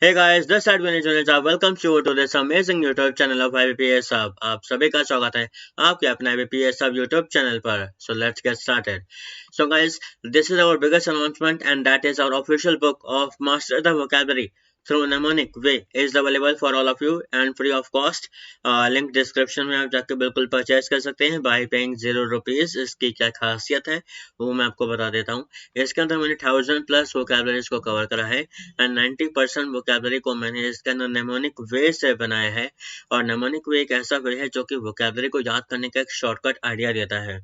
Hey guys, this is Vinny Juneja. Welcome you to this amazing YouTube channel of IBPS Hub. आप सभी का स्वागत है आपके अपने IBPS Hub YouTube channel पर. So let's get started. So guys, this is our biggest announcement and that is our official book of Master the Vocabulary through Mnemonic Way is available for all of you and free of cost. Link description में आप जाकर बिल्कुल purchase कर सकते हैं bye paying ₹0। इसकी क्या खासियत है वो मैं आपको बता देता हूँ। इसके अंदर मैंने 1000+ वोकैबुलरीज को कवर करा है एंड 90% वोकैबुलरी को मैंने इसके अंदर नेमोनिक वे से बनाया है। और नेमोनिक वे एक ऐसा वे है जो कि वोकैबुलरी को याद करने का एक शॉर्टकट आइडिया देता है।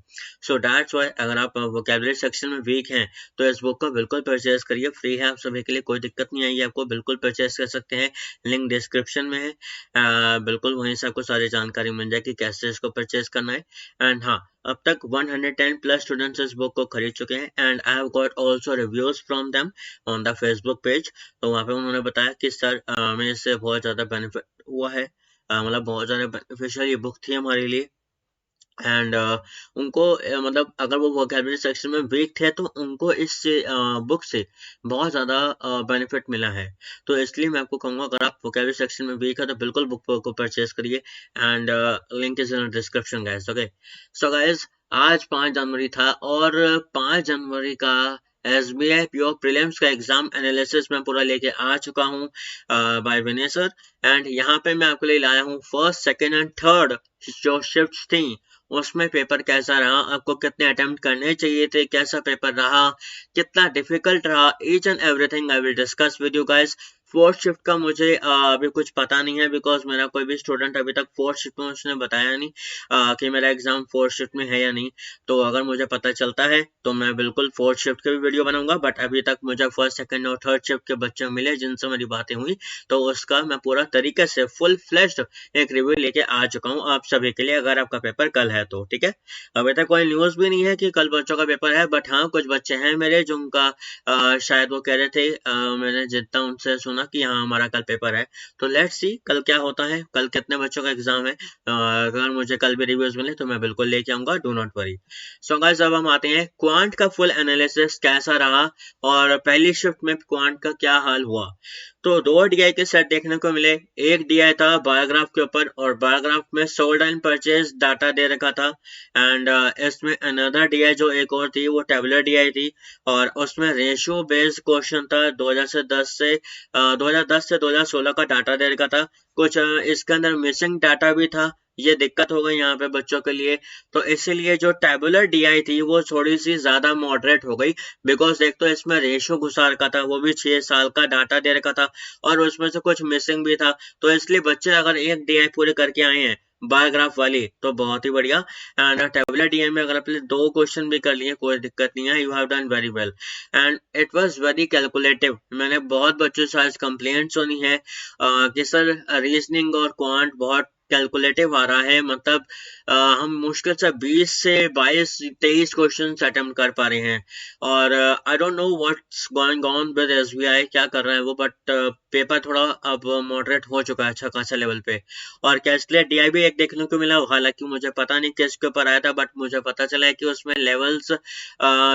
सो दैट्स व्हाई अगर आप वोकैबुलरी सेक्शन में वीक हैं तो इस बुक को बिल्कुल परचेज करिए, फ्री है आप सभी के लिए, कोई दिक्कत नहीं आएगी आपको, बिल्कुल परचेज कर सकते हैं। लिंक डिस्क्रिप्शन में है, बिल्कुल वहीं से आपको सारी जानकारी मिल जाएगी कैसे इसको परचेज करना है। एंड हाँ, अब तक 110+ स्टूडेंट्स इस बुक को खरीद चुके हैं and I have got also reviews from them on the Facebook page. तो वहाँ पे उन्होंने बताया कि सर हमें इससे बहुत ज़्यादा बेनिफिट हुआ है, मतलब बहुत ज़्यादा बेनिफिशियल ये बुक थी हमारे लिए। एंड उनको मतलब अगर वो वोकैबुलरी सेक्शन में वीक थे तो उनको इस बुक से बहुत ज़्यादा बेनिफिट मिला है। तो इसलिए मैं आपको कहूँगा अगर आप वोकैबुलरी सेक्शन में वीक है तो बिल्कुल बुक को परचेज करिए and link is in description guys. Okay, so guys आज 5 जनवरी था और 5 जनवरी का SBI प्योर प्रीलिम्स का एग्जाम एनालिसिस मैं पूरा लेके आ चुका हूँ बाय विनय सर। एंड यहाँ पे मैं आपके लिए लाया हूँ फर्स्ट, सेकेंड एंड थर्ड जो शिफ्ट्स थी उसमें पेपर कैसा रहा, आपको कितने अटेम्प्ट करने चाहिए थे, कैसा पेपर रहा, कितना डिफिकल्ट रहा, each and everything I will discuss with you guys. Fourth shift का मुझे अभी कुछ पता नहीं है बिकॉज मेरा कोई भी स्टूडेंट अभी तक फोर्थ शिफ्ट में उसने बताया नहीं कि मेरा एग्जाम फोर्थ शिफ्ट में है या नहीं। तो अगर मुझे पता चलता है तो मैं बिल्कुल फोर्थ शिफ्ट के भी वीडियो बनाऊंगा, बट अभी तक मुझे फर्स्ट, सेकंड और थर्ड शिफ्ट के बच्चे मिले जिनसे मेरी बातें हुई, तो उसका मैं पूरा तरीके से फुल फ्लेश्ड एक रिव्यू लेके आ चुका हूँ आप सभी के लिए अगर आपका पेपर कल है तो। ठीक है, अभी तक कोई न्यूज़ भी नहीं है कि कल बच्चों का पेपर है, बट हाँ कुछ बच्चे हैं मेरे जो उनका शायद वो कह रहे थे, मैंने जितना उनसे सुना कि हाँ हमारा कल पेपर है। तो लेट्स सी कल क्या होता है, कल कितने बच्चों का एग्जाम है। अगर मुझे कल भी रिव्यूज मिले तो मैं बिल्कुल लेके आऊंगा, do not worry. So guys अब हम आते हैं क्वांट का फुल एनालिसिस कैसा रहा और पहली शिफ्ट में क्वांट का क्या हाल हुआ। तो 2 DI के सेट देखने को मिले। एक DI था बायोग्राफ के ऊपर और बायोग्राफ में सोल्ड एंड परचेज डाटा दे रखा था एंड इसमें अनदर DI जो एक और थी वो टेबुलर DI थी और उसमें रेशियो बेस्ड क्वेश्चन था 2010 से 2016 का डाटा दे रखा था। कुछ इसके अंदर मिसिंग डाटा भी था, ये दिक्कत हो गई यहाँ पे बच्चों के लिए। तो इसीलिए जो टेबुलर DI थी वो थोड़ी सी ज्यादा मॉडरेट हो गई बिकॉज एक तो इसमें रेशो घुसा रखा था, वो भी 6 साल का डाटा दे रखा था और उसमें से कुछ मिसिंग भी था। तो इसलिए बच्चे अगर एक DI पूरे करके आए हैं बायोग्राफ वाली तो बहुत ही बढ़िया। एंड टेबुलर DI में अगर आपने 2 क्वेश्चन भी कर लिए कोई दिक्कत नहीं है, you have done very well and it was very calculative. मैंने बहुत बच्चों से आज कंप्लेंट सुनी है कि सर रीजनिंग और क्वांट बहुत कैलकुलेटिव आ रहा है, मतलब हम मुश्किल से 20 से 22 23 क्वेश्चन अटेम्प्ट कर पा रहे हैं और I don't know what's going on with SBI, क्या कर रहे हैं वो, बट पेपर थोड़ा अब मॉडरेट हो चुका है अच्छा खासा लेवल पे। और क्या इसलिए DI भी एक देखने को मिला, हालांकि मुझे पता नहीं किसके ऊपर आया था बट मुझे पता चला है कि उसमें लेवल्स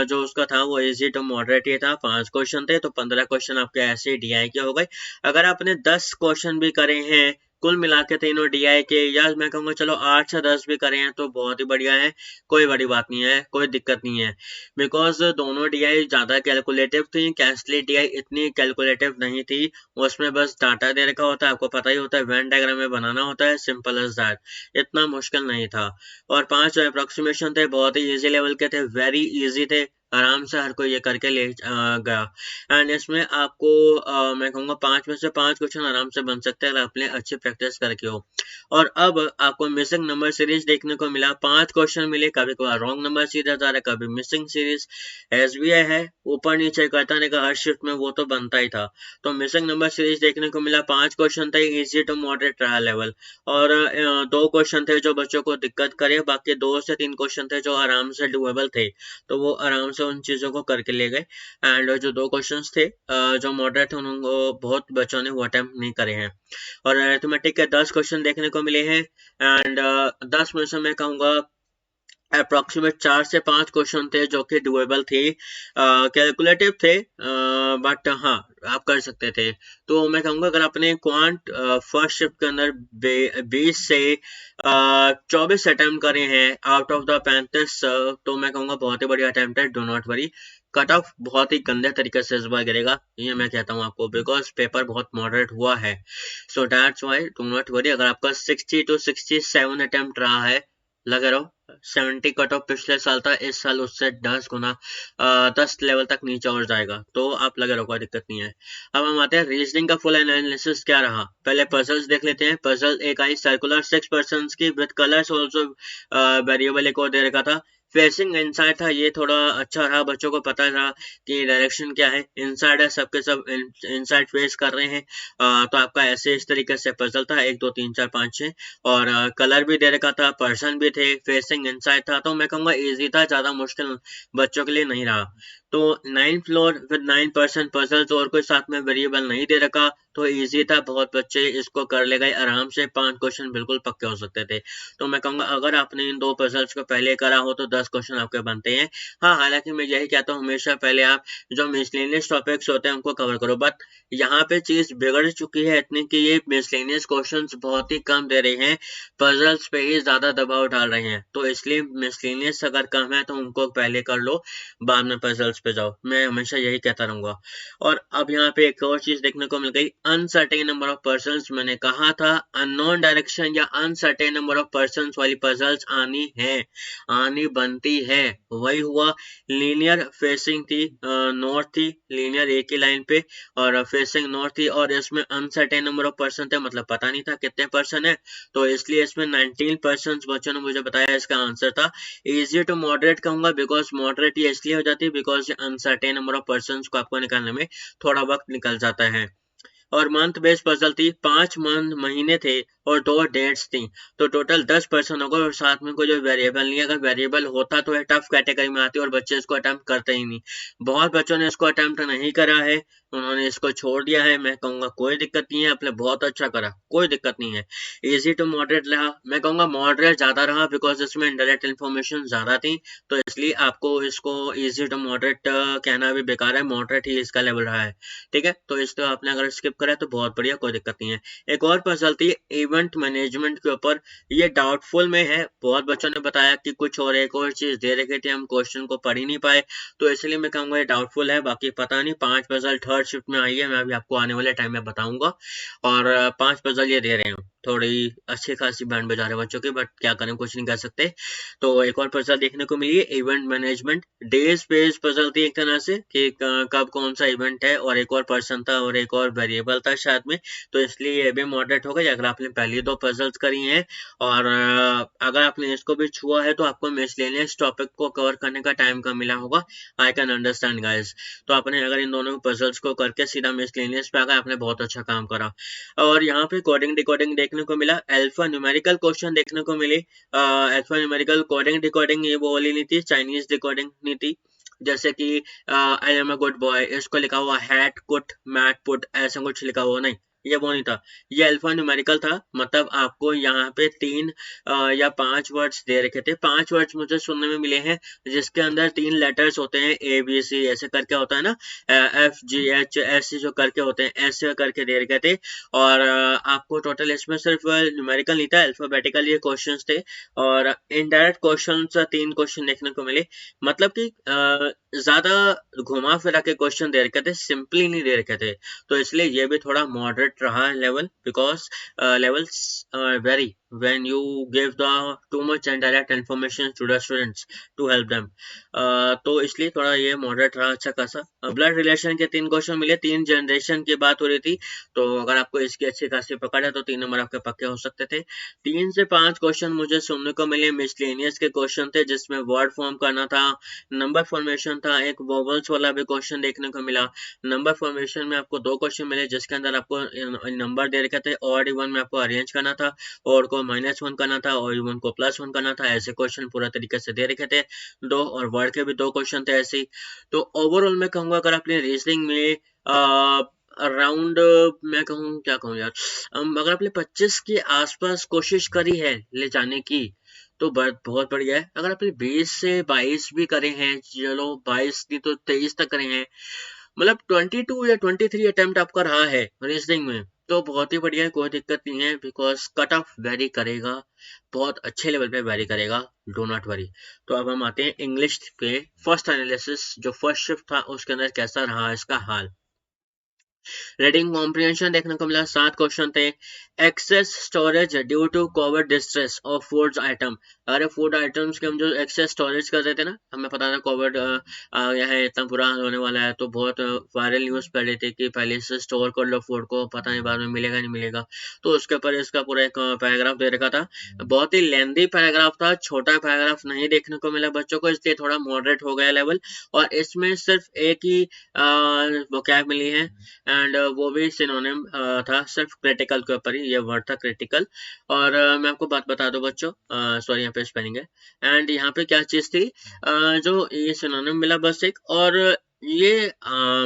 जो उसका था वो इजी टू मॉडरेट ही था। 5 क्वेश्चन थे तो 15 क्वेश्चन आपके ऐसे DI के हो गए। अगर आपने 10 क्वेश्चन भी करे हैं कुल मिला के तीनों DI के, या मैं कहूँगा चलो 8 से 10 भी करे हैं तो बहुत ही बढ़िया है, कोई बड़ी बात नहीं है, कोई दिक्कत नहीं है बिकॉज दोनों DI ज़्यादा कैलकुलेटिव थी। कैस्टली DI इतनी कैलकुलेटिव नहीं थी, उसमें बस डाटा दे रखा होता है, आपको पता ही होता है वेन डायग्राम में बनाना होता है, सिंपल एज दैट, इतना मुश्किल नहीं था। और 5 अप्रोक्सीमेशन थे, बहुत ही ईजी लेवल के थे, वेरी ईजी थे, आराम से हर कोई ये करके ले गया। एंड इसमें आपको मैं कहूँगा 5 में से 5 क्वेश्चन आराम से बन सकते हैं अगर आपने अच्छी प्रैक्टिस करके हो। और अब आपको मिसिंग नंबर सीरीज देखने को मिला, 5 क्वेश्चन मिले, कभी कभार रॉन्ग नंबर सीरीज आ रहा है, कभी मिसिंग सीरीज। SBI है ऊपर नीचे करता नहीं, हर शिफ्ट में वो तो बनता ही था। तो मिसिंग नंबर सीरीज देखने को मिला, 5 क्वेश्चन थे, इजी टू मॉडरेट रहा लेवल। और 2 क्वेश्चन थे जो बच्चों को दिक्कत करे, बाकी 2 से 3 क्वेश्चन थे जो आराम से डुएबल थे, तो वो आराम से उन चीज़ों को करके ले गए। एंड जो 2 क्वेश्चंस थे जो मॉडरेट थे उनको बहुत बच्चों ने वो अटेम्प्ट नहीं करे हैं। और अरिथमेटिक के 10 क्वेश्चन देखने को मिले हैं एंड 10 में से मैं कहूँगा अप्रोक्सीमेट 4 से 5 क्वेश्चन थे जो कि डुएबल थे, कैलकुलेटिव थे, बट हाँ आप कर सकते थे। तो मैं कहूँगा अगर आपने क्वांट फर्स्ट शिफ्ट के अंदर 20 से 24 अटेम्प्ट करे हैं आउट ऑफ द 35, तो मैं कहूँगा बहुत ही बढ़िया अटेम्प्ट है, do not worry. Cut off बहुत ही गंदे तरीके से इस बार गिरेगा, ये मैं कहता हूँ आपको, बिकॉज पेपर बहुत मॉडरेट हुआ है। So that's why do not worry. अगर आपका 60 to 67 अटेम्प्ट रहा है, लगे रहो। 70 कट ऑफ पिछले साल था, इस साल उससे 10 गुना 10 लेवल तक नीचे और जाएगा, तो आप लगे रहो, कोई दिक्कत नहीं है। अब हम आते हैं रीजनिंग का फुल एनालिसिस क्या रहा। पहले पजल्स देख लेते हैं। पजल एक आई सर्कुलर 6 पर्सन्स की विद कलर्स ऑल्सो वेरिएबल एक और दे रखा था। फेसिंग इनसाइड था, ये थोड़ा अच्छा रहा, बच्चों को पता रहा कि डायरेक्शन क्या है। इनसाइड है, सबके सब इनसाइड फेस कर रहे हैं, तो आपका ऐसे इस तरीके से पजल था 1 2 3 4 5 6। और कलर भी दे रखा था, पर्सन भी थे, फेसिंग इनसाइड था, तो मैं कहूँगा इजी था, ज़्यादा मुश्किल बच्चों के लिए नहीं रहा। तो 9 फ्लोर विद 9% पजल्स और कोई साथ में वेरिएबल नहीं दे रखा, तो इजी था, बहुत बच्चे इसको कर ले गए आराम से, 5 क्वेश्चन बिल्कुल पक्के हो सकते थे। तो मैं कहूँगा अगर आपने इन 2 पजल्स को पहले करा हो तो 10 क्वेश्चन आपके बनते हैं। हाँ, हालांकि मैं यही कहता हूँ हमेशा पहले आप जो मिसलेनियस टॉपिक्स होते हैं उनको कवर करो, बट यहाँ पे चीज बिगड़ चुकी है इतनी कि ये मिसलेनियस क्वेश्चंस बहुत ही कम दे रहे हैं, पजल्स पे ही ज्यादा दबाव डाल रहे हैं, तो इसलिए मिसलेनियस अगर कम है तो उनको पहले कर लो, बाद में पजल्स पे जाओ, मैं हमेशा यही कहता रहूंगा। और अब यहाँ पे एक और चीज देखने को मिल गई, अनसर्टेन नंबर ऑफ पर्सन्स। मैंने कहा था अननोन डायरेक्शन या अनसर्टेन नंबर ऑफ पर्सन्स वाली पजल्स आनी है, आनी बनती है, वही हुआ। लीनियर फेसिंग थी, नॉर्थ थी, लीनियर एक ही लाइन पे और फेसिंग नॉर्थ थी, और इसमें अनसर्टेन नंबर ऑफ पर्सन थे, मतलब पता नहीं था कितने पर्सन है, तो इसलिए इसमें 19 पर्सन बच्चों ने मुझे बताया इसका आंसर था। इजी टू मॉडरेट कहूंगा, बिकॉज मॉडरेट ये इसलिए हो जाती है because uncertain number of person को आपको निकालने में थोड़ा वक्त निकल जाता है। और मंथ बेस्ड पजल थी, 5 मंथ महीने थे और 2 डेट्स थी, तो टोटल 10 पर्सन होगा और साथ में कोई जो वेरिएबल नहीं है। अगर वेरिएबल होता तो ये टफ कैटेगरी में आती और बच्चे इसको अटेम्प्ट करते ही नहीं। बहुत बच्चों ने इसको अटेम्प्ट नहीं करा है, उन्होंने इसको छोड़ दिया है। मैं कहूंगा कोई दिक्कत नहीं है, आपने बहुत अच्छा करा, कोई दिक्कत नहीं है। इजी टू मॉडरेट रहा, मैं कहूंगा मॉडरेट ज्यादा रहा बिकॉज इसमें इनडायरेक्ट इन्फॉर्मेशन ज्यादा थी, तो इसलिए आपको इसको इजी टू मॉडरेट कहना भी बेकार है, मॉडरेट ही इसका लेवल रहा है। ठीक है, तो इसको आपने अगर स्किप करा तो बहुत बढ़िया, कोई दिक्कत नहीं है। एक और पजल थी इवेंट मैनेजमेंट के ऊपर, ये डाउटफुल में है, बहुत बच्चों ने बताया कि कुछ और एक और चीज दे रखी थी, हम क्वेश्चन को पढ़ ही नहीं पाए, तो इसलिए मैं कहूंगा ये डाउटफुल है, बाकी पता नहीं। 5 पजल थर्ड शिफ्ट में आई है, मैं अभी आपको आने वाले टाइम में बताऊंगा, और 5 पजल ये दे रहे हैं, थोड़ी अच्छी खासी बैंड बजा रहे बच्चों के, बट क्या करें, कुछ नहीं कर सकते। तो एक और पजल देखने को मिली है event management, days based puzzle थी एक तरह से कि कब कौन सा इवेंट है, और एक और पर्सन था और एक और वेरिएबल था शायद में, तो इसलिए ये भी मॉडरेट हो गया अगर आपने पहली 2 पजल्स करी हैं। और अगर आपने इसको भी छुआ है तो आपको मिसलेनियस टॉपिक को कवर करने का टाइम कम मिला होगा, आई कैन अंडरस्टैंड गाइस। तो आपने अगर इन दोनों पजल्स को करके सीधा मिसलेनियस पे आ गए, आपने बहुत अच्छा काम करा। और यहाँ पे कोडिंग डिकोडिंग देखने को मिला, अल्फा न्यूमेरिकल क्वेश्चन देखने को मिली। अल्फा न्यूमेरिकल कोडिंग डिकोडिंग ये वो वाली नहीं थी, चाइनीज डिकोडिंग नहीं थी, जैसे कि I am a good boy, इसको लिखा हुआ हैट कुट मैट पुट ऐसा कुछ लिखा हुआ, नहीं ये वो नहीं था, ये अल्फा न्यूमेरिकल था। मतलब आपको यहाँ पे 3 या 5 वर्ड्स दे रखे थे, 5 वर्ड्स मुझे सुनने में मिले हैं जिसके अंदर 3 लेटर्स होते हैं, ए बी सी ऐसे करके होता है ना, एफ जी एच ऐसे जो करके होते हैं, ऐसे करके दे रखे थे। और आपको टोटल इसमें सिर्फ न्यूमेरिकल नहीं था, अल्फाबेटिकल ये क्वेश्चंस थे, और इनडायरेक्ट क्वेश्चंस 3 क्वेश्चन देखने को मिले। मतलब कि ज्यादा घुमा फिरा के क्वेश्चन दे रखे थे, सिंपली नहीं दे रखे थे, तो इसलिए ये भी थोड़ा मॉडरेट रहा level, because levels vary when you give the too much and direct information to the students to help them, तो इसलिए थोड़ा ये मॉडरेट रहा अच्छा खासा। ब्लड रिलेशन के 3 क्वेश्चन मिले, 3 जनरेशन की बात हो रही थी, तो अगर आपको इसकी अच्छी खासी पकड़ है तो 3 नंबर आपके पक्के हो सकते थे। 3 से 5 क्वेश्चन मुझे सुनने को मिले मिसलेनियस के क्वेश्चन थे, जिसमें वर्ड फॉर्म करना था, नंबर फॉर्मेशन था, एक वोवल्स वाला भी क्वेश्चन देखने को मिला। नंबर फॉर्मेशन में आपको 2 क्वेश्चन मिले जिसके अंदर आपको नंबर दे रखे थे, ऑड इवन में आपको अरेंज करना था, और को -1 करना था और इवन को +1 करना था, ऐसे क्वेश्चन पूरा तरीके से दे रखे थे 2, और वर्ड के भी 2 क्वेश्चन थे ऐसे ही। तो ओवरऑल मैं कहूँगा अगर आपने रीजनिंग में अराउंड, मैं कहूँ क्या कहूँ यार, अगर आपने 25 के आसपास कोशिश करी है ले जाने की, तो बहुत बढ़िया है। अगर आपने 20 से 22 भी करे हैं, चलो 22 नहीं तो 23 तक करे हैं, मतलब 22 या 23 अटेम्प्ट आपका रहा है रीजनिंग में, तो बहुत ही बढ़िया है, कोई दिक्कत नहीं है। बिकॉज कट ऑफ वेरी करेगा, बहुत अच्छे लेवल पे वेरी करेगा, डो नॉट वरी। तो अब हम आते हैं इंग्लिश पे। फर्स्ट एनालिसिस जो फर्स्ट शिफ्ट था उसके अंदर कैसा रहा इसका हाल। रीडिंग कॉम्प्रिहेंशन देखने को मिला, 7 क्वेश्चन थे। Excess storage due to covid distress of food item. अरे फूड आइटम्स के हम जो एक्सेस स्टोरेज कर रहे थे ना, हमें पता था कोविड आ गया है, इतना बुरा हाल होने वाला है, तो बहुत वायरल न्यूज पढ़ रही थी कि पहले से स्टोर कर लो फूड को, पता नहीं बाद में मिलेगा नहीं मिलेगा। तो उसके ऊपर इसका पूरा एक पैराग्राफ दे रखा था, बहुत ही लेंदी पैराग्राफ था, छोटा पैराग्राफ नहीं देखने को मिला बच्चों को, इसलिए थोड़ा मॉडरेट हो गया लेवल। और इसमें सिर्फ एक ही वोकैब मिली है, एंड वो भी सिनोनिम था, सिर्फ क्रिटिकल के ऊपर ही ये वर्ड था, क्रिटिकल। और मैं आपको बात बता दूं बच्चों, सॉरी यहाँ पे स्पेलिंग है, एंड यहाँ पे क्या चीज थी, जो ये सिनोनिम मिला बस एक, और ये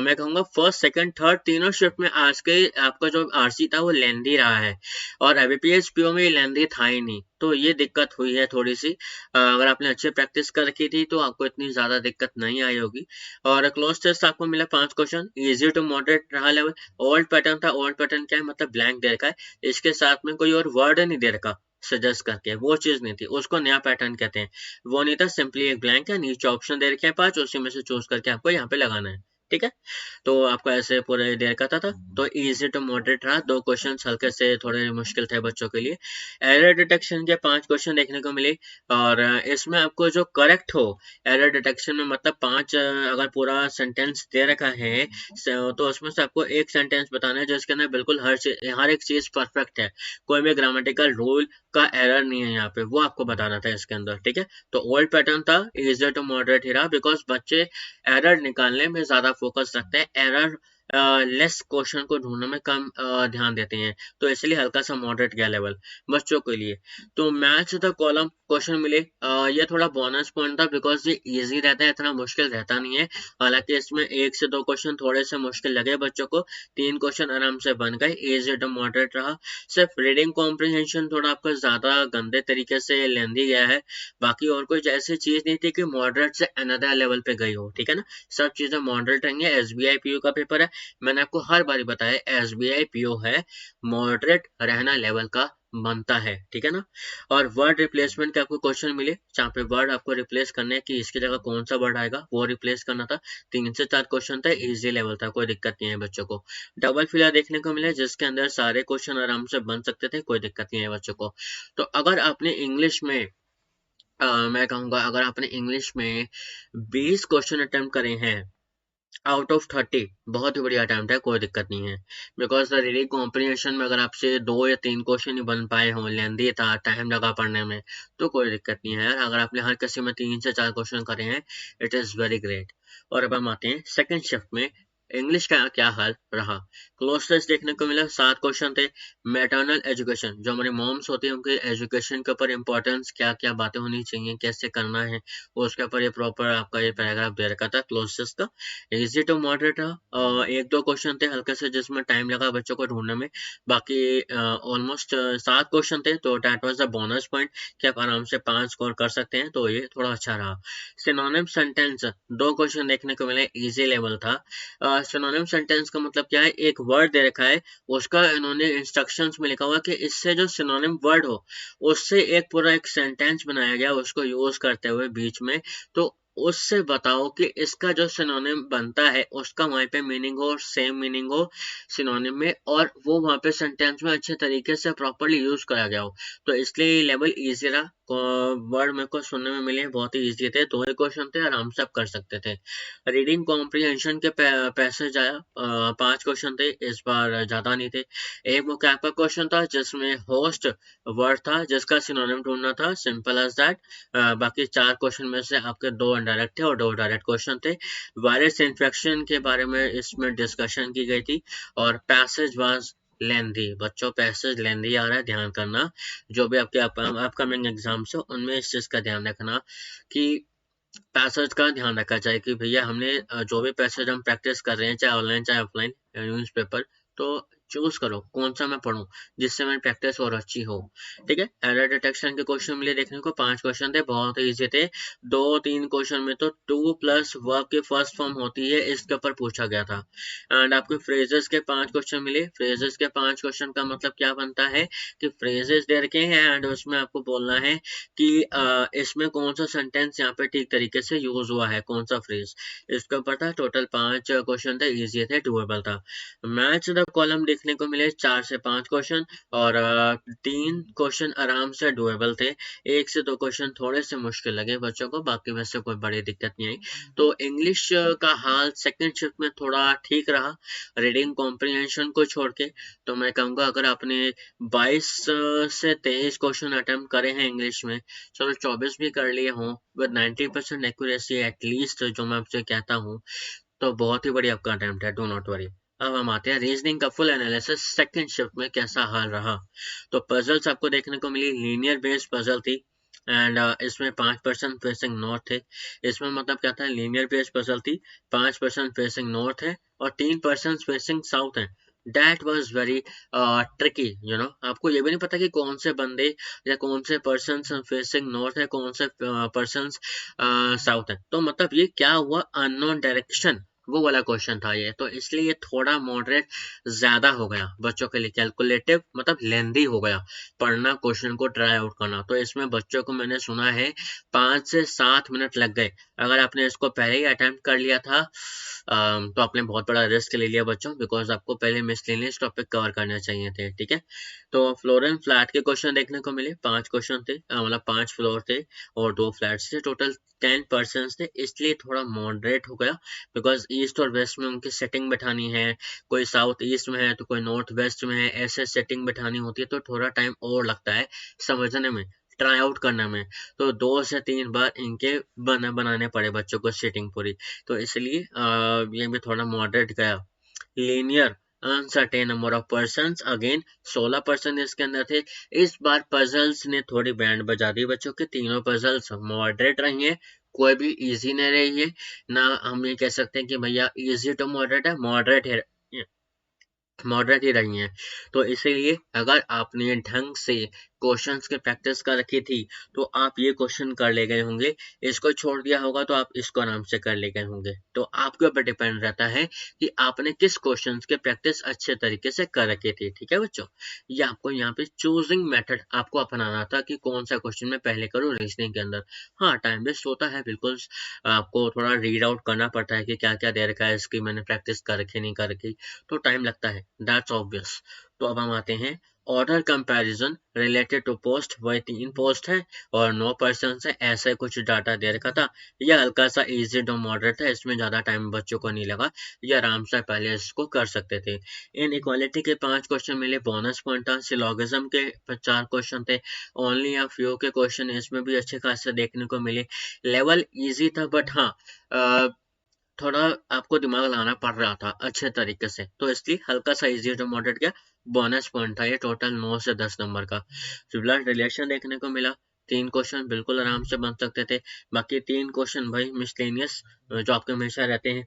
मैं कहूँगा फर्स्ट सेकंड थर्ड तीनों शिफ्ट में आज के आपका जो आरसी था वो लेंदी रहा है, और एबीपीएस पीओ में लेंदी था ही नहीं, तो ये दिक्कत हुई है थोड़ी सी। अगर आपने अच्छे प्रैक्टिस कर रखी थी तो आपको इतनी ज्यादा दिक्कत नहीं आई होगी। और क्लोज टेस्ट आपको मिला 5 क्वेश्चन, इजी टू मॉडरेट रहा लेवल। ओल्ड पैटर्न था, ओल्ड पैटर्न क्या है मतलब ब्लैंक दे रखा है, इसके साथ में कोई और वर्ड नहीं दे रखा सजेस्ट करके, वो चीज नहीं थी, उसको नया पैटर्न कहते हैं। वो नहीं था, सिंपली एक ब्लैंक है, नीचे ऑप्शन दे रखे हैं 5, उसी में से चूज करके आपको यहाँ पे लगाना है, ठीक है। तो आपको ऐसे पूरे देर का था, तो इजी टू मॉडरेट रहा। 2 क्वेश्चन हल्के से थोड़े मुश्किल थे बच्चों के लिए। एरर डिटेक्शन के 5 क्वेश्चन देखने को मिले, और इसमें आपको जो करेक्ट हो एरर डिटेक्शन में, मतलब 5 अगर पूरा सेंटेंस दे रखा है तो उसमें से आपको एक सेंटेंस बताना है जिसके अंदर बिल्कुल हर एक चीज परफेक्ट है, कोई भी ग्रामेटिकल रूल का एरर नहीं है यहाँ पे, वो आपको बताना था इसके अंदर, ठीक है। तो ओल्ड पैटर्न था, इजी टू मॉडरेट ही रहा, बिकॉज बच्चे एरर निकालने में ज्यादा फोकस रखते हैं, एरर लेस क्वेश्चन को ढूंढने में कम ध्यान देते हैं, तो इसलिए हल्का सा मॉडरेट गया लेवल बच्चों के लिए। तो मैच द कॉलम क्वेश्चन मिले, ये थोड़ा बोनस पॉइंट था, बिकॉज ये इजी रहता है, इतना मुश्किल रहता नहीं है। हालांकि इसमें 1 से 2 क्वेश्चन थोड़े से मुश्किल लगे बच्चों को, 3 क्वेश्चन आराम से बन गए, इजी टू मॉडरेट रहा। सिर्फ रीडिंग कॉम्प्रिहेंशन थोड़ा आपका ज्यादा गंदे तरीके से लेंदी गया है, बाकी और कोई ऐसी चीज नहीं थी कि मॉडरेट से अनदर लेवल पे गई हो, ठीक है ना। सब चीजें मॉडरेट रहेंगी। एसबीआई पीओ का पेपर है, मैंने आपको हर बार बताया एसबीआई पीओ है, मॉडरेट रहना लेवल का बनता है, ठीक है ना। और वर्ड रिप्लेसमेंट के आपको क्वेश्चन मिले, जहाँ पे वर्ड आपको रिप्लेस करने है कि इसकी जगह कौन सा वर्ड आएगा वो रिप्लेस करना था। 3 से 4 क्वेश्चन था, इजी लेवल था, कोई दिक्कत नहीं है बच्चों को। डबल फिलर देखने को मिले जिसके अंदर सारे क्वेश्चन आराम से बन सकते थे, कोई दिक्कत नहीं है बच्चों को। तो अगर आपने इंग्लिश में मैं कहूँगा अगर आपने इंग्लिश में 20 क्वेश्चन अटेम्प्ट करे हैं आउट ऑफ 30, बहुत ही बढ़िया अटेम्प्ट है, कोई दिक्कत नहीं है। बिकॉज द रीडिंग कॉम्प्रिहेंशन में अगर आपसे 2 या 3 क्वेश्चन ही बन पाए हों, लेंदी था, टाइम लगा पढ़ने में, तो कोई दिक्कत नहीं है यार। अगर आपने हर किसी में 3 से 4 क्वेश्चन करे हैं, इट इज वेरी ग्रेट। और अब हम आते हैं सेकंड शिफ्ट में, इंग्लिश का क्या हाल रहा। क्लोज टेस्ट देखने को मिला, 7 क्वेश्चन थे। मैटरनल एजुकेशन, जो हमारी मॉम्स होती है उनके एजुकेशन के ऊपर इंपॉर्टेंस, क्या क्या बातें होनी चाहिए, कैसे करना है, उसके ऊपर ये प्रॉपर आपका ये पैराग्राफ दे रखा था क्लोज टेस्ट का। इजी टू मॉडरेट रहा, 1-2 क्वेश्चन थे हल्के से जिसमें टाइम लगा बच्चों को ढूंढने में, बाकी ऑलमोस्ट 7 क्वेश्चन थे, तो that was the bonus point कि आप आराम से 5 स्कोर कर सकते हैं, तो ये थोड़ा अच्छा रहा। सिनोनिम सेंटेंस 2 क्वेश्चन देखने को मिले, इजी लेवल था। सिनोनिम सेंटेंस का मतलब क्या है, एक वर्ड दे रखा है, उसका इन्होंने इंस्ट्रक्शंस में लिखा हुआ कि इससे जो सिनोनिम वर्ड हो उससे एक पूरा एक सेंटेंस बनाया गया उसको यूज करते हुए बीच में, तो उससे बताओ कि इसका जो सिनोनिम बनता है उसका वहीं पे मीनिंग हो और सेम मीनिंग हो सिनोनिम में, और वो वहाँ पे सेंटेंस में अच्छे तरीके से प्रॉपरली यूज करा गया हो, तो इसलिए लेवल इजी रहा। वर्ड मेरे को सुनने में मिले बहुत ही इजी थे, 2 ही क्वेश्चन थे, आराम से आप कर सकते थे। रीडिंग कॉम्प्रिहेंशन के पैसेज आया, 5 क्वेश्चन थे, इस बार ज्यादा नहीं थे। एक vocab का क्वेश्चन था जिसमें होस्ट वर्ड था जिसका सिनोनिम ढूंढना था, सिंपल एज दैट। बाकी 4 क्वेश्चन में से आपके 2 इनडायरेक्ट थे और 2 डायरेक्ट क्वेश्चन थे। वायरस इन्फेक्शन के बारे में इसमें डिस्कशन की गई थी, और पैसेज वाज लेंदी, बच्चों पैसेज लेंदी आ रहा है, ध्यान करना। जो भी आपके अपकमिंग एग्जाम्स हो उनमें इस चीज का ध्यान रखना कि पैसेज का ध्यान रखा जाए कि भैया हमने जो भी पैसेज हम प्रैक्टिस कर रहे हैं, चाहे ऑनलाइन चाहे ऑफलाइन न्यूज़पेपर, तो चूज करो कौन सा मैं पढ़ूं जिससे मेरी प्रैक्टिस और अच्छी हो। ठीक है, एरर डिटेक्शन के क्वेश्चन मिले देखने को, 5 क्वेश्चन थे, बहुत इजी थे। 2-3 क्वेश्चन में तो टू प्लस वर्ब की फर्स्ट फॉर्म होती है इसके ऊपर पूछा गया था। एंड आपको फ्रेजेस के 5 क्वेश्चन मिले। फ्रेजेस के 5 क्वेश्चन का मतलब क्या बनता है कि फ्रेजेस दे रखे हैं एंड उसमें आपको बोलना है कि इसमें कौन सा सेंटेंस यहाँ पे ठीक तरीके से यूज हुआ है, कौन सा फ्रेज। इसके ऊपर था टोटल 5 क्वेश्चन थे, इजी थे, डुएबल था। मैच द कॉलम देखने को मिले 4 से 5 क्वेश्चन और 3 क्वेश्चन आराम से डुएबल थे। 1 से 2 क्वेश्चन थोड़े से मुश्किल लगे बच्चों को, बाकी वैसे कोई बड़ी दिक्कत नहीं आई। तो इंग्लिश का हाल सेकंड शिफ्ट में थोड़ा ठीक रहा रीडिंग कॉम्प्रिहेंशन को छोड़ के। तो मैं कहूँगा अगर आपने 22 से 23 क्वेश्चन अटेम्प्ट करे हैं इंग्लिश में, चलो 24 भी कर लिए हों विद 90% एक्यूरेसी एटलीस्ट, जो मैं आपसे कहता हूँ, तो बहुत ही बड़ी आपका अटेम्प्ट है, डू नॉट वरी। अब हम आते हैं रीजनिंग का फुल एनालिसिस सेकंड शिफ्ट में कैसा हाल रहा। तो पजल्स आपको देखने को मिली, लीनियर बेस्ड पजल थी एंड इसमें 5% फेसिंग नॉर्थ थे। इसमें मतलब क्या था, लीनियर बेस्ड पजल थी, 5% फेसिंग नॉर्थ है और 3% फेसिंग साउथ है। That was very tricky, you know। आपको ये भी नहीं पता कि कौन से बंदे या कौन से पर्सन फेसिंग नॉर्थ है, कौन से पर्सन साउथ है। तो मतलब ये क्या हुआ, अननोन डायरेक्शन, वो वाला क्वेश्चन था ये। तो इसलिए ये थोड़ा मॉडरेट ज्यादा हो गया बच्चों के लिए, कैलकुलेटिव मतलब लेंदी हो गया पढ़ना, क्वेश्चन को ट्राई आउट करना। तो इसमें बच्चों को मैंने सुना है 5 से 7 मिनट लग गए। अगर आपने इसको पहले ही अटेम्प्ट कर लिया था तो आपने बहुत बड़ा रिस्क ले लिया बच्चों, बिकॉज आपको पहले मिसलेनियस टॉपिक कवर करने चाहिए थे। ठीक है, तो फ्लोर एंड फ्लैट के क्वेश्चन देखने को मिले, 5 क्वेश्चन थे, मतलब 5 फ्लोर थे और 2 फ्लैट्स थे, टोटल 10% थे, इसलिए थोड़ा मॉडरेट हो गया बिकॉज ईस्ट और वेस्ट में उनकी सेटिंग बैठानी है, कोई साउथ ईस्ट में है तो कोई नॉर्थ वेस्ट में है, ऐसे सेटिंग बैठानी होती है, तो थोड़ा टाइम और लगता है समझने में, ट्राई आउट करने में। तो 2 से 3 बार इनके बनाने पड़े बच्चों को सेटिंग पूरी, तो इसलिए ये भी थोड़ा मॉडरेट गया। Linear uncertain number of persons, again 16% इसके अंदर थे। इस बार पजल्स ने थोड़ी बैंड बजा दी बच्चों के, तीनों पजल्स मॉडरेट रही हैं, कोई भी इजी नहीं रही है ना। हम ये कह सकते हैं कि भैया इजी टू मॉडरेट है, मॉडरेट है, मॉडरेट ही रही हैं। तो इसीलिए अगर आपने ढंग से क्वेश्चंस की प्रैक्टिस कर रखी थी तो आप ये क्वेश्चन कर ले गए होंगे, इसको छोड़ दिया होगा तो आप इसको आराम से कर ले गए होंगे। तो आपके ऊपर डिपेंड रहता है कि आपने किस क्वेश्चंस की प्रैक्टिस अच्छे तरीके से कर रखी थी। ठीक है बच्चों, ये आपको यहाँ पे चूजिंग मेथड आपको अपनाना था कि कौन सा क्वेश्चन मैं पहले करूँ रीजनिंग के अंदर। हाँ, टाइम वेस्ट होता है बिल्कुल, आपको थोड़ा रीड आउट करना पड़ता है कि क्या क्या दे रखा है, इसकी मैंने प्रैक्टिस कर रखी नहीं कर रखी, तो टाइम लगता है, दैट्स ऑब्वियस। तो अब हम आते हैं order comparison related to post, वही 3 पोस्ट है और 9 पर्सन है, ऐसे कुछ डाटा दे रखा था। यह हल्का सा इजी टू मॉडरेट था, इसमें ज्यादा टाइम बच्चों को नहीं लगा, ये आराम से पहले इसको कर सकते थे। इन इक्वालिटी के 5 क्वेश्चन मिले, बोनस पॉइंट था। सिलोगिज्म के 4 क्वेश्चन थे, ओनली अ फ्यू के क्वेश्चन इसमें भी अच्छे खासे देखने को मिले। लेवल इजी था बट हाँ थोड़ा आपको दिमाग लगाना पड़ रहा था अच्छे तरीके से, तो इसलिए हल्का सा इजी टू मॉडरेट गया। बोनस पॉइंट था ये, टोटल 9 से 10 नंबर का। ब्लड रिलेशन देखने को मिला, 3 क्वेश्चन बिल्कुल आराम से बन सकते थे। बाकी 3 क्वेश्चन भाई मिसलेनियस जो आपके हमेशा रहते हैं,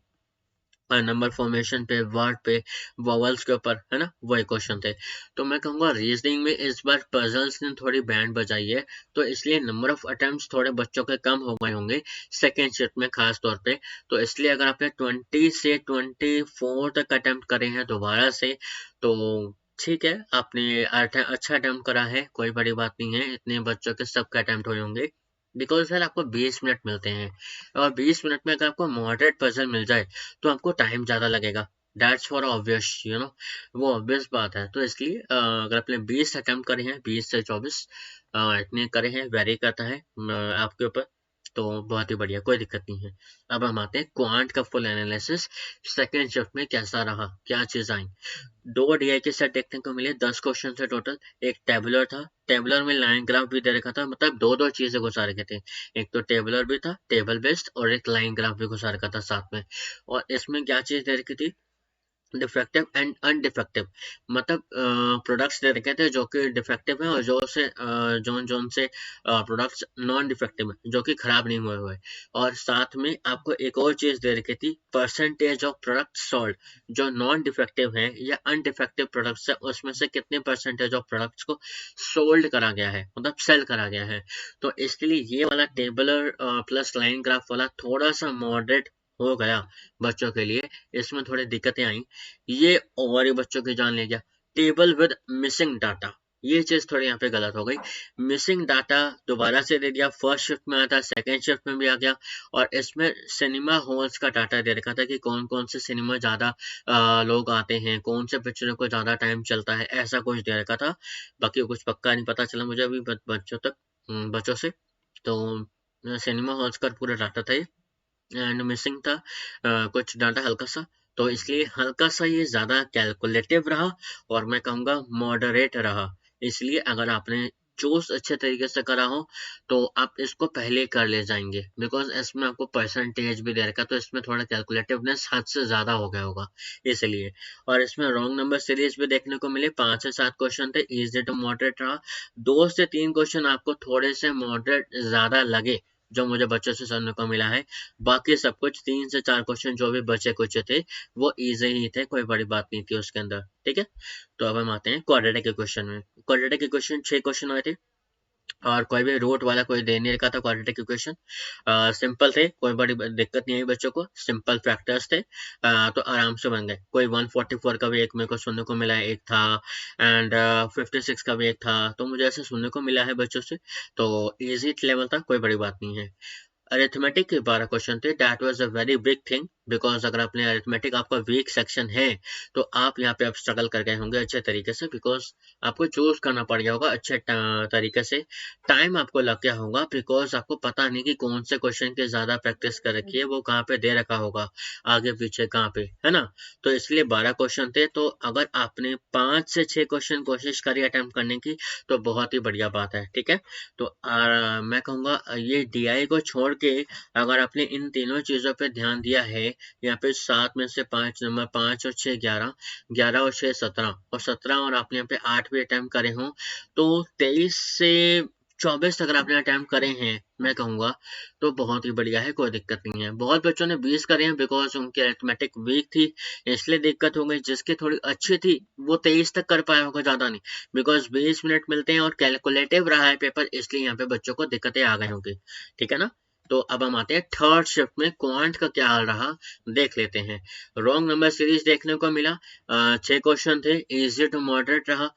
नंबर फॉर्मेशन पे, वर्ड पे, वॉवल्स के ऊपर, है ना, वही क्वेश्चन थे। तो मैं कहूँगा रीजनिंग में इस बार पजल्स ने थोड़ी बैंड बजाई है, तो इसलिए नंबर ऑफ अटेम्प्ट्स थोड़े बच्चों के कम हो गए होंगे सेकेंड शिफ्ट में खास तौर पे। तो इसलिए अगर आपने 20 से 24 तक अटेम्प्ट करे हैं दोबारा से, तो ठीक है, आपने अच्छा अटेम्प्ट करा है, कोई बड़ी बात नहीं है, इतने बच्चों के सबके अटेम्प्ट हुए होंगे। बिकॉज सर आपको 20 मिनट मिलते हैं और 20 मिनट में अगर आपको मॉडरेट पजल मिल जाए तो आपको टाइम ज़्यादा लगेगा, that's for obvious, you know, वो ऑब्वियस बात है। तो इसलिए अगर आपने 20 अटेम्प्ट करे हैं, 20 से 24 इतने करे हैं, वेरी करता है आपके ऊपर, तो बहुत ही बढ़िया, कोई दिक्कत नहीं है। अब हम आते हैं क्वांट का फुल एनालिसिस सेकेंड शिफ्ट में कैसा रहा, क्या चीज़ आई। 2 डीआई के सेट देखने को मिले, 10 क्वेश्चन थे टोटल। एक टेबुलर था, टेबुलर में लाइन ग्राफ भी दे रखा था, मतलब दो चीजें घुसा रखे थे, एक तो टेबुलर भी था टेबल बेस्ड और एक लाइन ग्राफ भी घुसा रखा था साथ में। और इसमें क्या चीज दे रखी थी, डिफेक्टिव एंड अनडिफेक्टिव, मतलब प्रोडक्ट्स दे रखे थे जो कि डिफेक्टिव हैं और जोन से प्रोडक्ट्स नॉन डिफेक्टिव हैं जो कि खराब नहीं हुए हुए। और साथ में आपको एक और चीज दे रखी थी, परसेंटेज ऑफ प्रोडक्ट सोल्ड, जो नॉन डिफेक्टिव हैं या अनडिफेक्टिव प्रोडक्ट्स है उसमें से कितने परसेंटेज ऑफ प्रोडक्ट्स को सोल्ड करा गया है, मतलब सेल करा गया है। तो इसके लिए ये वाला टेबलर प्लस लाइन ग्राफ वाला थोड़ा सा मॉडरेट हो गया बच्चों के लिए, इसमें थोड़ी दिक्कतें आई। ये और ही बच्चों की जान ले गया। टेबल विद मिसिंग डाटा, ये चीज थोड़ी यहाँ पे गलत हो गई। मिसिंग डाटा दोबारा से दे दिया, फर्स्ट शिफ्ट में आया था, सेकेंड शिफ्ट में भी आ गया। और इसमें सिनेमा हॉल्स का डाटा दे रखा था कि कौन कौन से सिनेमा ज्यादा लोग आते हैं, कौन से पिक्चरों को ज्यादा टाइम चलता है, ऐसा कुछ दे रखा था। बाकी कुछ पक्का नहीं पता चला मुझे अभी बच्चों से। तो सिनेमा हॉल्स का पूरा डाटा था ये, एंड मिसिंग था कुछ डाटा हल्का सा। तो इसलिए हल्का सा ये ज़्यादा कैलकुलेटिव रहा और मैं कहूँगा मॉडरेट रहा। इसलिए अगर आपने चूज अच्छे तरीके से करा हो तो आप इसको पहले कर ले जाएंगे, बिकॉज इसमें आपको परसेंटेज भी दे रखा, तो इसमें थोड़ा कैलकुलेटिवनेस हद से ज़्यादा हो गया होगा इसलिए। और इसमें रॉन्ग नंबर सीरीज भी देखने को मिले, 5 से 7 क्वेश्चन थे, इजी टू मॉडरेट रहा। 2 से 3 क्वेश्चन आपको थोड़े से मॉडरेट ज़्यादा लगे जो मुझे बच्चों से सुनने को मिला है। बाकी सब कुछ 3 से 4 क्वेश्चन जो भी बचे कुछ थे वो इजी ही थे, कोई बड़ी बात नहीं थी उसके अंदर। ठीक है, तो अब हम आते हैं क्वाड्रेटिक इक्वेशन में। क्वाड्रेटिक इक्वेशन 6 क्वेश्चन आए थे और कोई भी रूट वाला कोई दे नहीं रखा था। क्वाड्रेटिक इक्वेशन सिंपल थे, कोई बड़ी दिक्कत नहीं आई बच्चों को, सिंपल फैक्टर्स थे, तो आराम से बन गए। कोई 144 का भी एक मेरे को सुनने को मिला है, एक था, एंड 56 का भी एक था, तो मुझे ऐसे सुनने को मिला है बच्चों से। तो इजी लेवल था, कोई बड़ी बात नहीं है। अरिथमेटिक के 12 क्वेश्चन थे, that was a very big thing, because अगर आपने अरिथमेटिक आपका वीक सेक्शन है तो आप यहाँ पे आप स्ट्रगल कर गए होंगे अच्छे तरीके से, बिकॉज आपको चूज करना पड़ गया होगा अच्छे तरीके से। टाइम आपको लग गया होगा बिकॉज आपको पता नहीं कि कौन से क्वेश्चन की ज्यादा प्रैक्टिस कर रखी है, वो कहाँ पे दे रखा होगा, आगे पीछे कहाँ पे, है ना। तो इसलिए 12 क्वेश्चन थे, तो अगर आपने 5 से 6 क्वेश्चन कोशिश करी अटेम्प्ट करने की तो बहुत ही बढ़िया बात है। ठीक है, तो मैं कहूँगा ये डीआई को छोड़ के अगर आपने इन तीनों चीज़ों पे ध्यान दिया है, यहाँ पे 7 में से 5 नंबर, 5 और 6 11, 11 और 6 17, और 17 और आपने यहाँ पे 8 भी अटैम्प्ट करे हों, तो 23 से 24 अगर आपने अटैम्प्ट करे हैं मैं कहूँगा तो बहुत ही बढ़िया है, कोई दिक्कत नहीं है। बहुत बच्चों ने 20 करे हैं बिकॉज उनकी अरिथमेटिक वीक थी इसलिए दिक्कत हो गई, जिसकी थोड़ी अच्छी थी वो 23 तक कर पाया होगा, ज़्यादा नहीं, बिकॉज 20 मिनट मिलते हैं और कैलकुलेटिव रहा है पेपर, इसलिए यहाँ पे बच्चों को दिक्कतें आ गई होंगी। ठीक है ना। तो अब हम आते हैं थर्ड शिफ्ट में, क्वांट का क्या हाल रहा देख लेते हैं। रॉन्ग नंबर सीरीज देखने को मिला, 6 क्वेश्चन थे, इजी टू मॉडरेट रहा।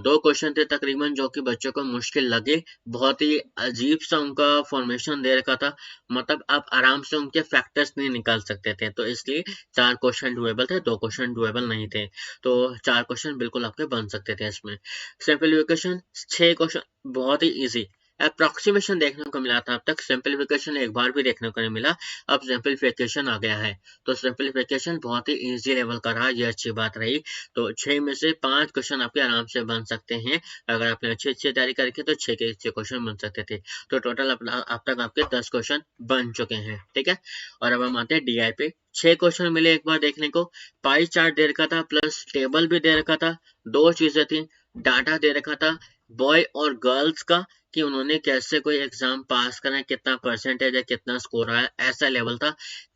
2 क्वेश्चन थे तकरीबन जो कि बच्चों को मुश्किल लगे, बहुत ही अजीब सा उनका फॉर्मेशन दे रखा था, मतलब आप आराम से उनके फैक्टर्स नहीं निकाल सकते थे, तो इसलिए 4 क्वेश्चन डुएबल थे, 2 क्वेश्चन डुएबल नहीं थे, तो 4 क्वेश्चन बिल्कुल आपके बन सकते थे इसमें। सिंपलीफिकेशन 6 क्वेश्चन बहुत ही इजी, अप्रोक्सीमेशन देखने को मिला था अब तक, सिंपलीफिकेशन एक बार भी देखने को नहीं मिला, अब सिंपलीफिकेशन आ गया है, तो सिंपलीफिकेशन बहुत ही इजी लेवल का रहा, ये अच्छी बात रही। तो 6 में से 5 क्वेश्चन आपके आराम से बन सकते हैं, अगर आपने अच्छी अच्छी तैयारी करके तो 6 के 6 क्वेश्चन बन सकते थे, तो टोटल अब तक आपके 10 क्वेश्चन बन चुके हैं। ठीक है, और अब हम आते हैं डीआई पे। 6 क्वेश्चन मिले एक बार देखने को, पाई चार्ट दे रखा था प्लस टेबल भी दे रखा था, 2 चीजें थी, डाटा दे रखा था बॉय और गर्ल्स का कि उन्होंने कैसे कोई एग्जाम पास करा है, कितना परसेंटेज है, कितना स्कोर आया, ऐसा लेवल था।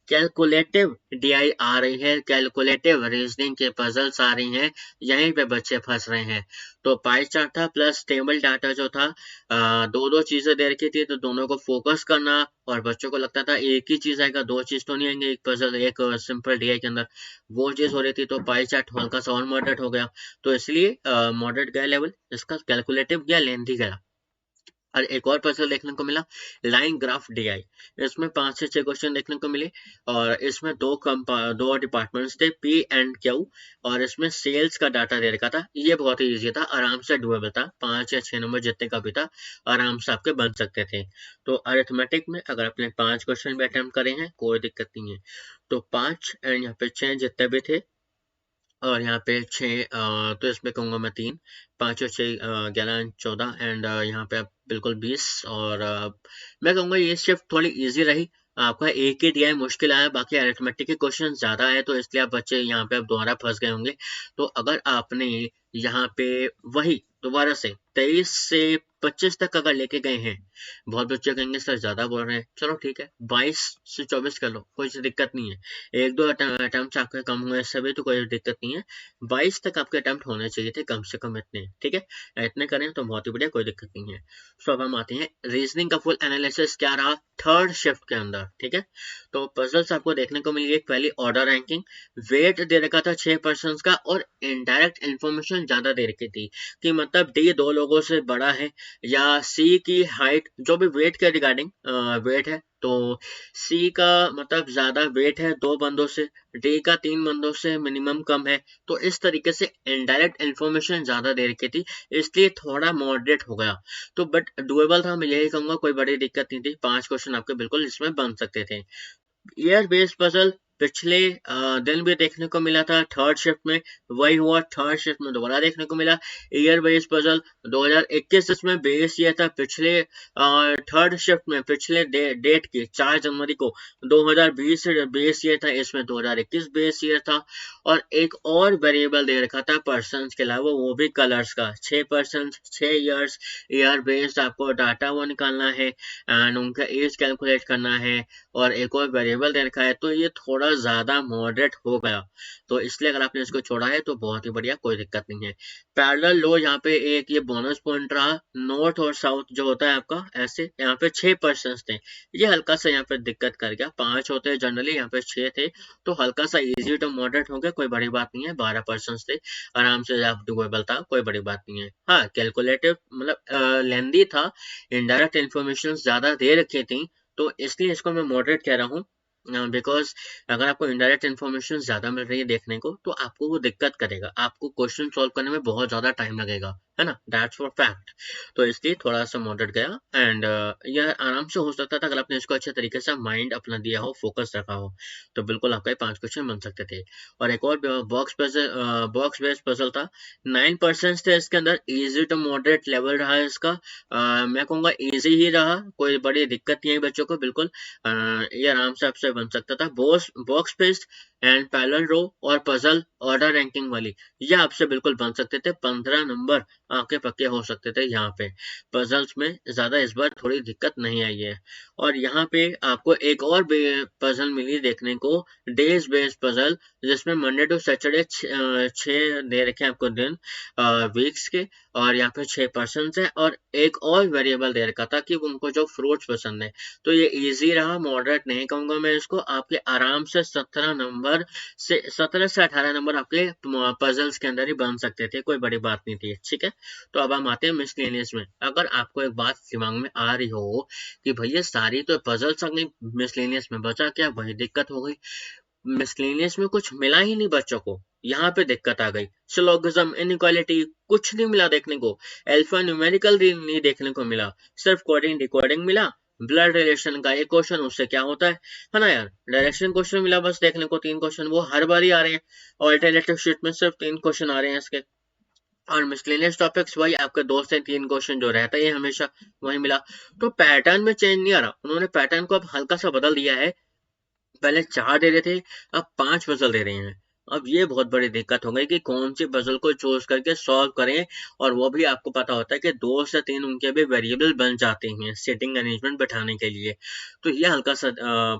कैलकुलेटिव डीआई आ रही है, कैलकुलेटिव रीजनिंग के पजल्स आ रही हैं, यहीं पे बच्चे फंस रहे हैं। तो पाई चार्ट था प्लस टेबल डाटा जो था, दो दो चीजें दे रखी थी, तो दोनों को फोकस करना, और बच्चों को लगता था एक ही चीज आएगा, 2 चीज तो नहीं आएंगे एक पजल एक सिंपल डीआई के अंदर, वो चीज हो रही थी, तो पाई चार्ट हल्का सा और मॉडरेट हो गया, तो इसलिए मॉडरेट गया लेवल, इसका कैलकुलेटिव गया, लेंथी गया। और एक और पजल देखने को मिला, लाइन ग्राफ डीआई, इसमें 5 से 6 क्वेश्चन देखने को मिले, और इसमें दो डिपार्टमेंट्स थे, पी एंड क्यू, और इसमें सेल्स का डाटा दे रखा था, ये बहुत ही ईजी था, आराम से डुएबल था, 5 या 6 नंबर जितने का भी था आराम से आपके बन सकते थे। तो अरिथमेटिक में अगर आपने 5 क्वेश्चन भी अटेम्प्ट करे हैं कोई दिक्कत नहीं है, तो 5 एंड यहाँ पे 6 जितने भी थे, और यहाँ पे 6, तो इसमें कहूँगा मैं 3, 5 और 6 11 14, एंड यहाँ पे आप बिल्कुल 20, और मैं कहूँगा ये शिफ्ट थोड़ी इजी रही, आपका एक ही दिया है, मुश्किल आया, बाकी अरिथमेटिक के क्वेश्चन ज्यादा है, तो इसलिए आप बच्चे यहाँ पे आप दोबारा फंस गए होंगे। तो अगर आपने यहाँ पे वही दोबारा से 23 से 25 तक अगर लेके गए हैं, बहुत बच्चे कहेंगे सर ज्यादा बोल रहे हैं, चलो ठीक है 22 से 24 कर लो, कोई सी दिक्कत नहीं है। एक दो अटेम्प्ट आपके कम हुए सभी, तो कोई दिक्कत नहीं है। 22 तक आपके अटेम्प्ट होने चाहिए थे कम से कम इतने, ठीक है, इतने करें तो बहुत ही बढ़िया, कोई दिक्कत नहीं है। सो अब हम आते हैं रीजनिंग का फुल एनालिसिस क्या रहा थर्ड शिफ्ट के अंदर, ठीक है। तो पजल्स आपको देखने को मिली, एक पहली ऑर्डर रैंकिंग, वेट दे रखा था 6 पर्सन का, और इनडायरेक्ट इन्फॉर्मेशन ज्यादा दे रखी थी कि मतलब डी 2 लोगों से बड़ा है, या सी की हाइट, जो भी वेट के रिगार्डिंग वेट है, तो सी का मतलब ज्यादा वेट है 2 बंदों से, डी का 3 बंदों से मिनिमम कम है। तो इस तरीके से इनडायरेक्ट इन्फॉर्मेशन ज्यादा दे रखी थी, इसलिए थोड़ा मॉडरेट हो गया। तो बट डुएबल था, मैं यही कहूंगा, कोई बड़ी दिक्कत नहीं थी, 5 क्वेश्चन आपके बिल्कुल इसमें बन सकते थे। ईयर बेस्ड पजल पिछले दिन भी देखने को मिला था थर्ड शिफ्ट में, वही हुआ थर्ड शिफ्ट में दोबारा देखने को मिला। ईयर बेस्ड पजल 2021 इसमें बेस ईयर था, पिछले थर्ड शिफ्ट में पिछले डेट की 4 जनवरी को 2020 बेस ईयर था, इसमें 2021 बेस ईयर था। और एक और वेरिएबल दे रखा था पर्सन के अलावा, वो भी कलर्स का, 6 पर्सन 6 ईयर्स, ईयर बेस्ड आपको डाटा वो निकालना है एंड उनका एज कैलकुलेट करना है, और एक और वेरिएबल दे रखा है, तो ये थोड़ा ज्यादा मॉडरेट हो गया। तो इसलिए अगर आपने इसको छोड़ा है तो बहुत ही बढ़िया, कोई दिक्कत नहीं है। पैरेलल लो यहाँ पे एक ये बोनस पॉइंट रहा, नॉर्थ और साउथ जो होता है आपका, ऐसे यहाँ पे 6 पर्सन थे, ये हल्का सा यहाँ पे दिक्कत कर गया, 5 होते हैं जनरली, यहाँ पे 6 थे, तो हल्का सा इजी टू मॉडरेट हो गया, कोई बड़ी बात नहीं है। 12 पर्सन थे, आराम से आप डुएबल था, कोई बड़ी बात नहीं है। हाँ कैलकुलेटिव मतलब लेंदी था, इनडायरेक्ट इन्फॉर्मेशन ज्यादा दे रखी थी, तो इसलिए इसको मैं मॉडरेट कह रहा हूँ। बिकॉज अगर आपको इनडायरेक्ट इन्फॉर्मेशन ज्यादा मिल रही है देखने को, तो आपको वो दिक्कत करेगा, आपको क्वेश्चन सॉल्व करने में बहुत ज्यादा टाइम लगेगा, है ना, दैट्स फॉर फैक्ट। तो इसलिए थोड़ा सा मॉडरेट गया, एंड यह आराम से हो सकता था अगर आपने इसको अच्छे तरीके से माइंड अपना दिया हो, फोकस रखा हो, तो बिल्कुल आपका 5 क्वेश्चन बन सकते थे। और एक और बॉक्स बेस्ड पजल था, 9 पर्सन थे इसके अंदर, इजी टू मॉडरेट लेवल रहा है इसका, मैं कहूँगा इजी ही रहा, कोई बड़ी दिक्कत नहीं है बच्चों को, बिल्कुल ये आराम से आपसे बन सकता था। बॉक्स बेस्ड एंड पैरेलल रो और पजल ऑर्डर रैंकिंग वाली, ये आपसे बिल्कुल बन सकते थे, 15 नंबर आपके पक्के हो सकते थे यहाँ पे। पजल्स में ज्यादा इस बार थोड़ी दिक्कत नहीं आई है। और यहाँ पे आपको एक और पजल मिली देखने को, डेज बेस्ड पजल, जिसमें मंडे टू सैटरडे 6 दे रखे हैं आपको दिन वीक्स के, और यहाँ पे 6 पर्सन है, और एक और वेरिएबल दे रखा था कि उनको जो फ्रूट्स पसंद है। तो ये इजी रहा, मॉडरेट नहीं कहूंगा मैं इसको, आपके आराम से 17 से 18 नंबर आपके पजल्स के अंदर ही बन सकते थे, कोई बड़ी बात नहीं थी, ठीक है। तो अब हम आते हैं मिसलेनियस में। अगर आपको एक बात दिमाग में आ रही हो कि भैया सारी तो पजल्स आ गई, मिसलेनियस में बचा क्या, वही दिक्कत हो गई, मिसलेनियस में कुछ मिला ही नहीं बच्चों को, यहाँ पे दिक्कत आ गई। सिलोगिज्म, इनइक्वालिटी, कुछ नहीं मिला देखने को, अल्फा न्यूमेरिकल नहीं देखने को मिला, सिर्फ कोडिंग डिकोडिंग मिला। ब्लड रिलेशन का एक क्वेश्चन, उससे क्या होता है ना यार, डायरेक्शन क्वेश्चन मिला बस देखने को, 3 क्वेश्चन, वो हर बार ही आ रहे हैं, ऑल्टरनेटिव शीट में सिर्फ 3 क्वेश्चन आ रहे हैं इसके। और मिसलेनियस टॉपिक्स वही आपके 2 से 3 क्वेश्चन जो रहता है हमेशा, वही मिला। तो पैटर्न में चेंज नहीं आ रहा, उन्होंने पैटर्न को अब हल्का सा बदल दिया है, पहले 4 दे रहे थे, अब 5 पजल दे रहे हैं। अब ये बहुत बड़ी दिक्कत हो गई कि कौन सी पजल को चूज करके सॉल्व करें, और वो भी आपको पता होता है कि 2 से 3 उनके भी वेरिएबल बन जाते हैं सिटिंग अरेंजमेंट बैठाने के लिए। तो ये हल्का सा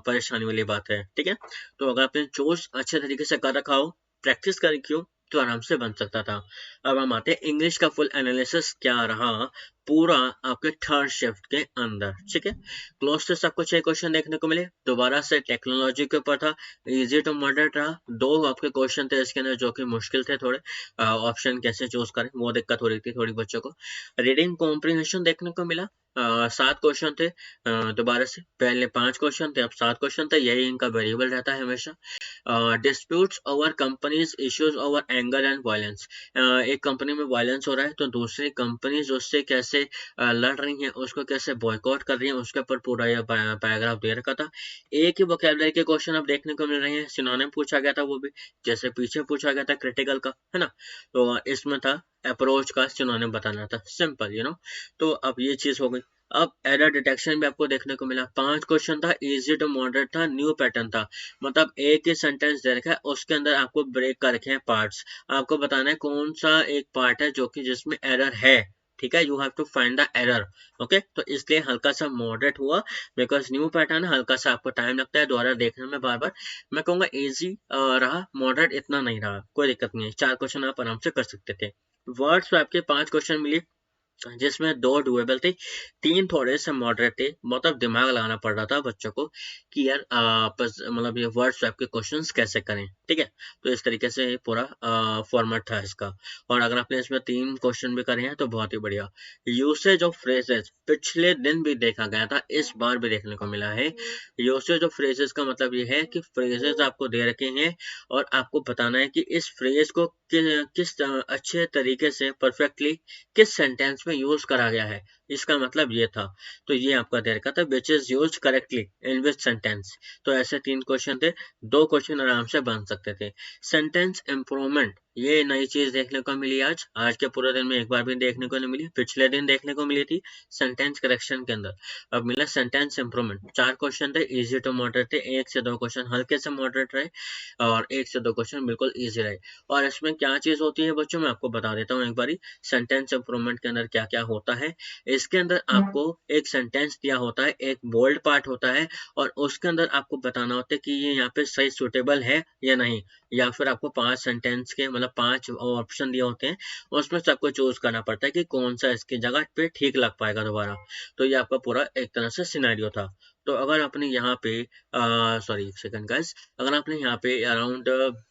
परेशानी वाली बात है, ठीक है। तो अगर आपने चूज अच्छे तरीके से कर रखा हो, प्रैक्टिस कर रखी हो, तो आराम से बन सकता था। अब हम आते हैं इंग्लिश का फुल एनालिसिस क्या रहा पूरा आपके थर्ड शिफ्ट के अंदर, ठीक है। क्लोज टेस्ट आपको 6 क्वेश्चन देखने को मिले, दोबारा से टेक्नोलॉजी के ऊपर था, इजी टू मॉडरेट रहा, 2 आपके क्वेश्चन थे इसके अंदर जो कि मुश्किल थे थोड़े, ऑप्शन कैसे चूज करें वो दिक्कत हो रही थी थोड़ी बच्चों को। रीडिंग कॉम्प्रिहेंशन देखने को मिला, 7 क्वेश्चन थे, दोबारा से पहले 5 क्वेश्चन थे, अब 7 क्वेश्चन थे, यही इनका वेरिएबल रहता है हमेशा। Disputes over companies issues over anger and violence, एक कंपनी में वायलेंस हो रहा है, तो दूसरी कंपनीज उससे कैसे लड़ रही हैं, उसको कैसे बॉयकॉट कर रही हैं, उसके ऊपर पूरा यह पैराग्राफ दे रखा था। एक ही वोकैबुलरी के क्वेश्चन अब देखने को मिल रहे हैं, सिनोनिम पूछा गया था, वो भी जैसे पीछे पूछा गया था क्रिटिकल का, है ना। तो इसमें था अप्रोच का सिनोनिम बताना था, सिंपल तो अब ये चीज हो गई। अब एरर डिटेक्शन भी आपको देखने को मिला। 5 क्वेश्चन था, इजी टू मॉडरेट था, न्यू पैटर्न था, मतलब एक ही सेंटेंस दे रखा है, उसके अंदर आपको ब्रेक कर रखे हैं पार्ट्स। आपको बताना है कौन सा एक पार्ट है जो कि जिसमें एरर है, ठीक है। You have to find the error, okay. तो इसलिए हल्का सा मॉडरेट हुआ, बिकॉज न्यू पैटर्न है, हल्का सा आपको टाइम लगता है दोबारा देखने में बार बार। मैं कहूँगा इजी रहा, मॉडरेट इतना नहीं रहा, कोई दिक्कत नहीं है। 4 क्वेश्चन आप आराम से कर सकते थे। वर्ड्स पे आपके 5 क्वेश्चन मिली, जिसमें 2 डुएबल थे, 3 थोड़े से मॉडरेट थे। मतलब दिमाग लगाना पड़ रहा था बच्चों को कि यार मतलब ये वर्ड स्वैप के क्वेश्चंस कैसे करें, ठीक है। तो इस तरीके से ये पूरा फॉर्मेट था इसका। और अगर आपने इसमें 3 क्वेश्चन भी करे हैं तो बहुत ही बढ़िया। यूसेज ऑफ फ्रेजेस पिछले दिन भी देखा गया था, इस बार भी देखने को मिला है। यूसेज ऑफ फ्रेजेस का मतलब ये है कि फ्रेजेस आपको दे रखे हैं और आपको बताना है कि इस फ्रेज को किस अच्छे तरीके से परफेक्टली किस सेंटेंस में यूज करा गया है, इसका मतलब ये था। तो ये आपका दे रखा था, which is use correctly in which sentence. तो ऐसे 3 क्वेश्चन थे, 2 क्वेश्चन आराम से बन सकते थे। सेंटेंस इंप्रूवमेंट, ये नई चीज देखने को मिली आज के पूरे दिन में एक बार भी देखने को नहीं मिली, पिछले दिन देखने को मिली थी सेंटेंस करेक्शन के अंदर। अब मिला सेंटेंस इंप्रूवमेंट। 4 क्वेश्चन थे, इजी टू मॉडरेट थे, 1 से 2 क्वेश्चन हल्के से मॉडरेट रहे और 1 से 2 क्वेश्चन बिल्कुल ईजी रहे। और इसमें क्या चीज होती है बच्चों, मैं आपको बता देता हूँ एक बारी। सेंटेंस इंप्रूवमेंट के अंदर क्या क्या होता है। इसके अंदर आपको एक सेंटेंस दिया होता है, एक बोल्ड पार्ट होता है, और उसके अंदर आपको बताना होता है कि ये यहाँ पे सही सुटेबल है या नहीं। या फिर आपको 5 सेंटेंस के मतलब 5 ऑप्शन दिए होते हैं, उसमें से आपको चूज करना पड़ता है कि कौन सा इसकी जगह पे ठीक लग पाएगा दोबारा। तो ये आपका पूरा एक तरह से सिनेरियो था। तो अगर आपने यहाँ पे सॉरी एक सेकंड गाइस, अगर आपने यहाँ पे अराउंड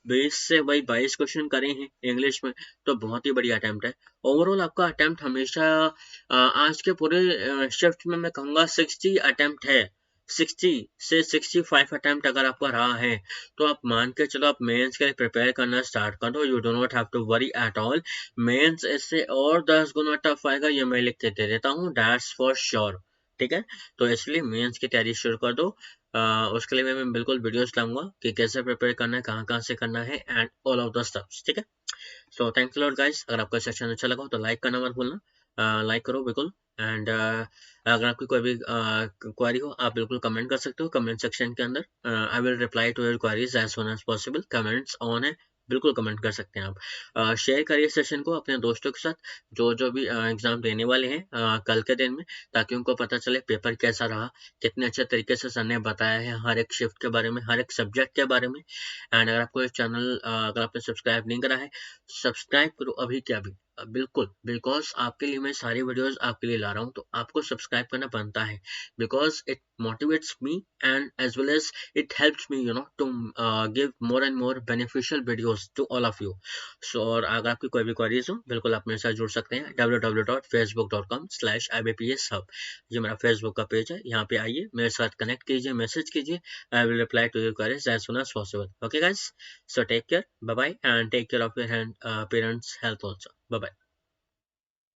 20 से वही 22 क्वेश्चन करे हैं इंग्लिश में, तो बहुत ही बढ़िया अटेम्प्ट है। ओवरऑल आपका अटेम्प्ट हमेशा आज के पूरे शिफ्ट में मैं कहूँगा 60 अटेम्प्ट है। 60 से 65 अटेम्प्ट अगर आपका रहा है, तो आप मान के चलो आप मेंस के लिए प्रिपेयर करना स्टार्ट कर दो। You do not have to worry at all. Mains इससे और 10 गुना टफ आएगा, ये मैं लिख के दे देता हूँ, दैट्स फॉर श्योर, ठीक है। तो इसलिए मेंस की तैयारी शुरू कर दो। उसके लिए मैं बिल्कुल वीडियोस लाऊंगा कि कैसे प्रिपेयर करना है, कहाँ कहाँ से करना है, and all of the stuffs, ठीक है। So thanks lot guys. अगर आपका सेशन अच्छा लगा हो तो लाइक करना मत भूलना, लाइक करो बिल्कुल। एंड अगर आपकी कोई भी क्वारी हो, आप बिल्कुल कमेंट कर सकते हो कमेंट सेक्शन के अंदर। I will reply to your queries as soon as possible. Comments on है, बिल्कुल कमेंट कर सकते हैं आप। शेयर करिए सेशन को अपने दोस्तों के साथ जो जो भी एग्जाम देने वाले हैं कल के दिन में, ताकि उनको पता चले पेपर कैसा रहा, कितने अच्छे तरीके से सर ने बताया है हर एक शिफ्ट के बारे में, हर एक सब्जेक्ट के बारे में। एंड अगर आपको इस चैनल अगर आपने सब्सक्राइब नहीं करा है, सब्सक्राइब करो अभी के अभी, बिल्कुल। बिकॉज आपके लिए मैं सारी वीडियोस आपके लिए ला रहा हूँ, तो आपको सब्सक्राइब करना बनता है। Because it motivates me and as well as it helps me you know to give more and more beneficial videos to all of you. So और अगर आपकी कोई भी क्वेरीज हो, बिल्कुल आप मेरे साथ जुड़ सकते हैं www.facebook.com/IBPSHub। ये मेरा फेसबुक का पेज है, यहाँ पे आइए, मेरे साथ कनेक्ट कीजिए, मैसेज कीजिए। I will reply to your queries as soon as possible. Okay guys, so take care, bye bye, and take care of your parents health also. Bye bye.